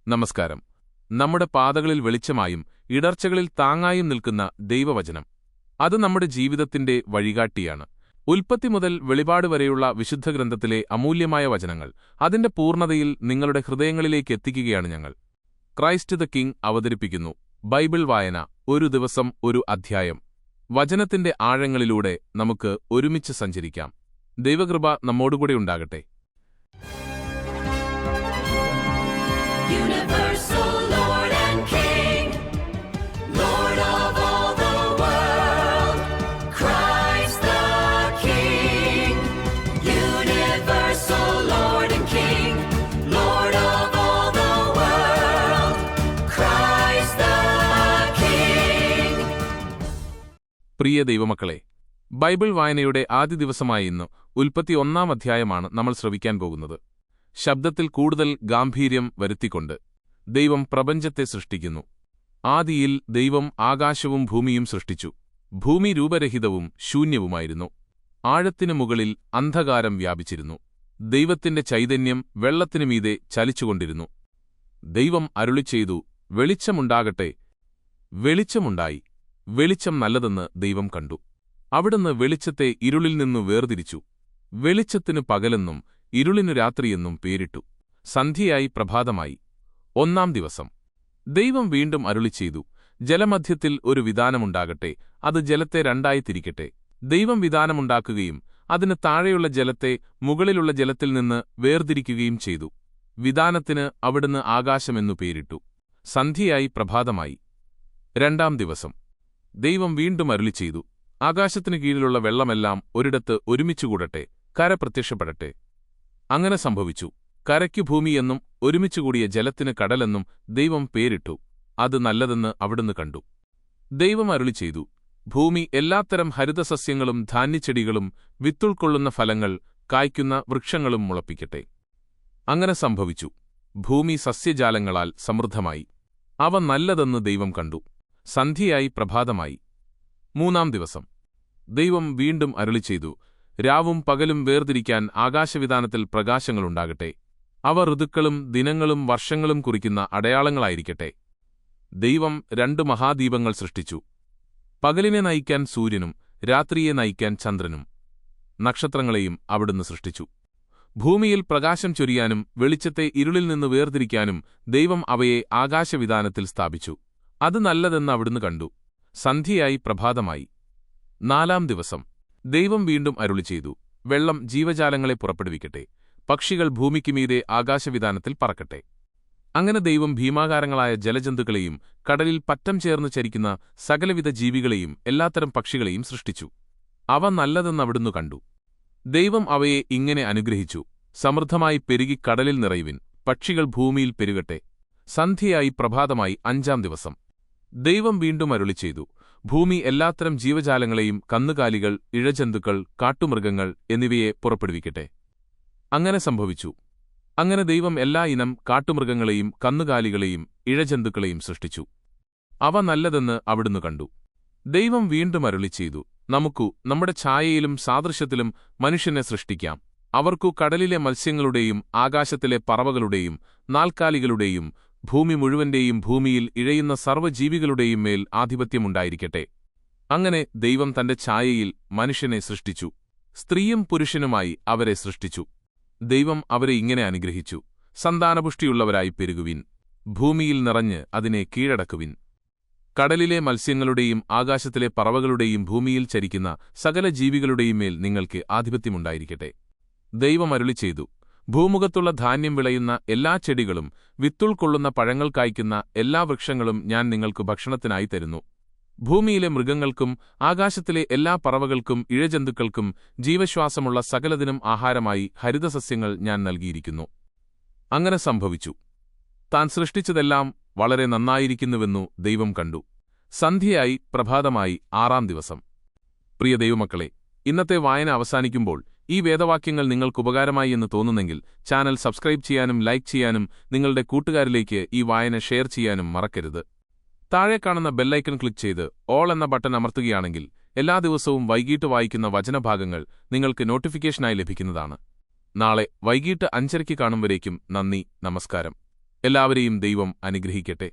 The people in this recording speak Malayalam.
നമസ്കാരം. നമ്മുടെ പാതകളിൽ വെളിച്ചമായും ഇടർച്ചകളിൽ താങ്ങായും നിൽക്കുന്ന ദൈവവചനം. അത് നമ്മുടെ ജീവിതത്തിന്റെ വഴികാട്ടിയാണ്. ഉൽപ്പത്തി മുതൽ വെളിപാട് വരെയുള്ള വിശുദ്ധഗ്രന്ഥത്തിലെ അമൂല്യമായ വചനങ്ങൾ അതിന്റെ പൂർണ്ണതയിൽ നിങ്ങളുടെ ഹൃദയങ്ങളിലേക്ക് എത്തിക്കുകയാണ് ഞങ്ങൾ. ക്രൈസ്റ്റ് ദ കിങ് അവതരിപ്പിക്കുന്നു ബൈബിൾ വായന, ഒരു ദിവസം ഒരു അധ്യായം. വചനത്തിന്റെ ആഴങ്ങളിലൂടെ നമുക്ക് ഒരുമിച്ച് സഞ്ചരിക്കാം. ദൈവകൃപ നമ്മോടുകൂടെ ഉണ്ടാകട്ടെ. Universal Lord and King, Lord of all the world, Christ the King. Universal Lord and King, Lord of all the world, Christ the King. പ്രിയ ദൈവമക്കളെ, ബൈബിൾ വായനയുടെ ആദ്യ ദിവസമായ ഇന്ന് ഉൽപ്പത്തി 1-ാം അധ്യായമാണ് നമ്മൾ ശ്രവിക്കാൻ പോകുന്നത്. ശബ്ദത്തിൽ കൂടുതൽ ഗാംഭീര്യം വരുത്തിക്കൊണ്ട് ദൈവം പ്രപഞ്ചത്തെ സൃഷ്ടിക്കുന്നു. ആദിയിൽ ദൈവം ആകാശവും ഭൂമിയും സൃഷ്ടിച്ചു. ഭൂമി രൂപരഹിതവും ശൂന്യവുമായിരുന്നു. ആഴത്തിനു മുകളിൽ അന്ധകാരം വ്യാപിച്ചിരുന്നു. ദൈവത്തിന്റെ ചൈതന്യം വെള്ളത്തിനു മീതെ ചലിച്ചുകൊണ്ടിരുന്നു. ദൈവം അരുളിച്ചെയ്തു, വെളിച്ചമുണ്ടാകട്ടെ. വെളിച്ചമുണ്ടായി. വെളിച്ചം നല്ലതെന്ന് ദൈവം കണ്ടു. അവിടുന്ന് വെളിച്ചത്തെ ഇരുളിൽ നിന്നു വേർതിരിച്ചു. വെളിച്ചത്തിനു പകലെന്നും ഇരുളിനു രാത്രിയെന്നും പേരിട്ടു. സന്ധ്യയായി പ്രഭാതമായി. 1-ാം ദിവസം. ദൈവം വീണ്ടും അരുളിച്ചെയ്തു, ജലമധ്യത്തിൽ ഒരു വിതാനമുണ്ടാകട്ടെ, അത് ജലത്തെ രണ്ടായി തിരിക്കട്ടെ. ദൈവം വിതാനമുണ്ടാക്കുകയും അതിന് താഴെയുള്ള ജലത്തെ മുകളിലുള്ള ജലത്തിൽ നിന്ന് വേർതിരിക്കുകയും ചെയ്തു. വിതാനത്തിന് അവിടുന്ന് ആകാശമെന്നു പേരിട്ടു. സന്ധ്യയായി പ്രഭാതമായി. 2-ാം ദിവസം. ദൈവം വീണ്ടും അരുളിച്ചെയ്തു, ആകാശത്തിനു കീഴിലുള്ള വെള്ളമെല്ലാം ഒരിടത്ത് ഒരുമിച്ചുകൂടട്ടെ, കര പ്രത്യക്ഷപ്പെടട്ടെ. അങ്ങനെ സംഭവിച്ചു. കരയ്ക്കു ഭൂമിയെന്നും ഒരുമിച്ചുകൂടിയ ജലത്തിന് കടലെന്നും ദൈവം പേരിട്ടു. അത് നല്ലതെന്ന് അവിടുന്ന് കണ്ടു. ദൈവം അരുളിച്ചെയ്തു, ഭൂമി എല്ലാത്തരം ഹരിതസസ്യങ്ങളും ധാന്യച്ചെടികളും വിത്തുൾക്കൊള്ളുന്ന ഫലങ്ങൾ കായ്ക്കുന്ന വൃക്ഷങ്ങളും മുളപ്പിക്കട്ടെ. അങ്ങനെ സംഭവിച്ചു. ഭൂമി സസ്യജാലങ്ങളാൽ സമൃദ്ധമായി. അവ നല്ലതെന്ന് ദൈവം കണ്ടു. സന്ധ്യയായി പ്രഭാതമായി. 3-ാം ദിവസം. ദൈവം വീണ്ടും അരുളിച്ചെയ്തു, രാവും പകലും വേർതിരിക്കാൻ ആകാശവിതാനത്തിൽ പ്രകാശങ്ങളുണ്ടാകട്ടെ. അവ ഋതുക്കളും ദിനങ്ങളും വർഷങ്ങളും കുറിക്കുന്ന അടയാളങ്ങളായിരിക്കട്ടെ. ദൈവം 2 മഹാദീപങ്ങൾ സൃഷ്ടിച്ചു. പകലിനെ നയിക്കാൻ സൂര്യനും രാത്രിയെ നയിക്കാൻ ചന്ദ്രനും. നക്ഷത്രങ്ങളെയും അവിടുന്ന് സൃഷ്ടിച്ചു. ഭൂമിയിൽ പ്രകാശം ചൊരിയാനും വെളിച്ചത്തെ ഇരുളിൽ നിന്ന് വേർതിരിക്കാനും ദൈവം അവയെ ആകാശവിതാനത്തിൽ സ്ഥാപിച്ചു. അത് നല്ലതെന്ന് അവിടുന്ന് കണ്ടു. സന്ധ്യയായി പ്രഭാതമായി. 4-ാം ദിവസം. ദൈവം വീണ്ടും അരുളിച്ചെയ്തു, വെള്ളം ജീവജാലങ്ങളെ പുറപ്പെടുവിക്കട്ടെ, പക്ഷികൾ ഭൂമിക്ക് മീതെ ആകാശവിതാനത്തിൽ പറക്കട്ടെ. അങ്ങനെ ദൈവം ഭീമാകാരങ്ങളായ ജലജന്തുക്കളെയും കടലിൽ പറ്റം ചേർന്ന് ചരിക്കുന്ന സകലവിധ ജീവികളെയും എല്ലാത്തരം പക്ഷികളെയും സൃഷ്ടിച്ചു. അവ നല്ലതെന്ന് അവിടുന്ന് കണ്ടു. ദൈവം അവയെ ഇങ്ങനെ അനുഗ്രഹിച്ചു, സമൃദ്ധമായി പെരുകി കടലിൽ നിറയുവിൻ, പക്ഷികൾ ഭൂമിയിൽ പെരുകട്ടെ. സന്ധ്യയായി പ്രഭാതമായി. 5-ാം ദിവസം. ദൈവം വീണ്ടും അരുളിച്ചെയ്തു, ഭൂമി എല്ലാത്തരം ജീവജാലങ്ങളെയും കന്നുകാലികൾ, ഇഴജന്തുക്കൾ, കാട്ടുമൃഗങ്ങൾ എന്നിവയെ പുറപ്പെടുവിക്കട്ടെ. അങ്ങനെ സംഭവിച്ചു. അങ്ങനെ ദൈവം എല്ലാ ഇനം കാട്ടുമൃഗങ്ങളെയും കന്നുകാലികളെയും ഇഴജന്തുക്കളെയും സൃഷ്ടിച്ചു. അവ നല്ലതെന്ന് അവിടുന്ന് കണ്ടു. ദൈവം വീണ്ടും അരുളിച്ചെയ്തു, നമുക്കു നമ്മുടെ ഛായയിലും സാദൃശ്യത്തിലും മനുഷ്യനെ സൃഷ്ടിക്കാം. അവർക്കു കടലിലെ മത്സ്യങ്ങളുടെയും ആകാശത്തിലെ പറവകളുടെയും നാൽക്കാലികളുടെയും ഭൂമി മുഴുവന്റെയും ഭൂമിയിൽ ഇഴയുന്ന സർവ്വജീവികളുടെയും മേൽ ആധിപത്യമുണ്ടായിരിക്കട്ടെ. അങ്ങനെ ദൈവം തന്റെ ഛായയിൽ മനുഷ്യനെ സൃഷ്ടിച്ചു. സ്ത്രീയും പുരുഷനുമായി അവരെ സൃഷ്ടിച്ചു. ദൈവം അവരെ ഇങ്ങനെ അനുഗ്രഹിച്ചു, സന്താനപുഷ്ടിയുള്ളവരായി പെരുകുവിൻ, ഭൂമിയിൽ നിറഞ്ഞ് അതിനെ കീഴടക്കുവിൻ. കടലിലെ മത്സ്യങ്ങളുടെയും ആകാശത്തിലെ പറവകളുടെയും ഭൂമിയിൽ ചരിക്കുന്ന സകല ജീവികളുടെയും മേൽ നിങ്ങൾക്ക് ആധിപത്യമുണ്ടായിരിക്കട്ടെ. ദൈവം അരുളിച്ചെയ്തു, ഭൂമുഖത്തുള്ള ധാന്യം വിളയുന്ന എല്ലാ ചെടികളും വിത്തുൾക്കൊള്ളുന്ന പഴങ്ങൾ കായ്ക്കുന്ന എല്ലാ വൃക്ഷങ്ങളും ഞാൻ നിങ്ങൾക്ക് ഭക്ഷണത്തിനായി തരുന്നു. ഭൂമിയിലെ മൃഗങ്ങൾക്കും ആകാശത്തിലെ എല്ലാ പറവകൾക്കും ഇഴജന്തുക്കൾക്കും ജീവശ്വാസമുള്ള സകലതിനും ആഹാരമായി ഹരിതസസ്യങ്ങൾ ഞാൻ നൽകിയിരിക്കുന്നു. അങ്ങനെ സംഭവിച്ചു. താൻ സൃഷ്ടിച്ചതെല്ലാം വളരെ നന്നായിരിക്കുന്നുവെന്നു ദൈവം കണ്ടു. സന്ധ്യയായി പ്രഭാതമായി. 6-ാം ദിവസം. പ്രിയ ദൈവമക്കളെ, ഇന്നത്തെ വായന അവസാനിക്കുമ്പോൾ ഈ വേദവാക്യങ്ങൾ നിങ്ങൾക്കുപകാരമായി എന്ന് തോന്നുന്നെങ്കിൽ ചാനൽ സബ്സ്ക്രൈബ് ചെയ്യാനും ലൈക്ക് ചെയ്യാനും നിങ്ങളുടെ കൂട്ടുകാരിലേക്ക് ഈ വായന ഷെയർ ചെയ്യാനും മറക്കരുത്. താഴെ കാണുന്ന ബെല്ലൈക്കൺ ക്ലിക്ക് ചെയ്ത് ഓൾ എന്ന ബട്ടൺ അമർത്തുകയാണെങ്കിൽ എല്ലാ ദിവസവും വൈകിട്ട് വായിക്കുന്ന വചനഭാഗങ്ങൾ നിങ്ങൾക്ക് നോട്ടിഫിക്കേഷനായി ലഭിക്കുന്നതാണ്. നാളെ വൈകിട്ട് 5:30 കാണും വരേക്കും നന്ദി, നമസ്കാരം. എല്ലാവരെയും ദൈവം അനുഗ്രഹിക്കട്ടെ.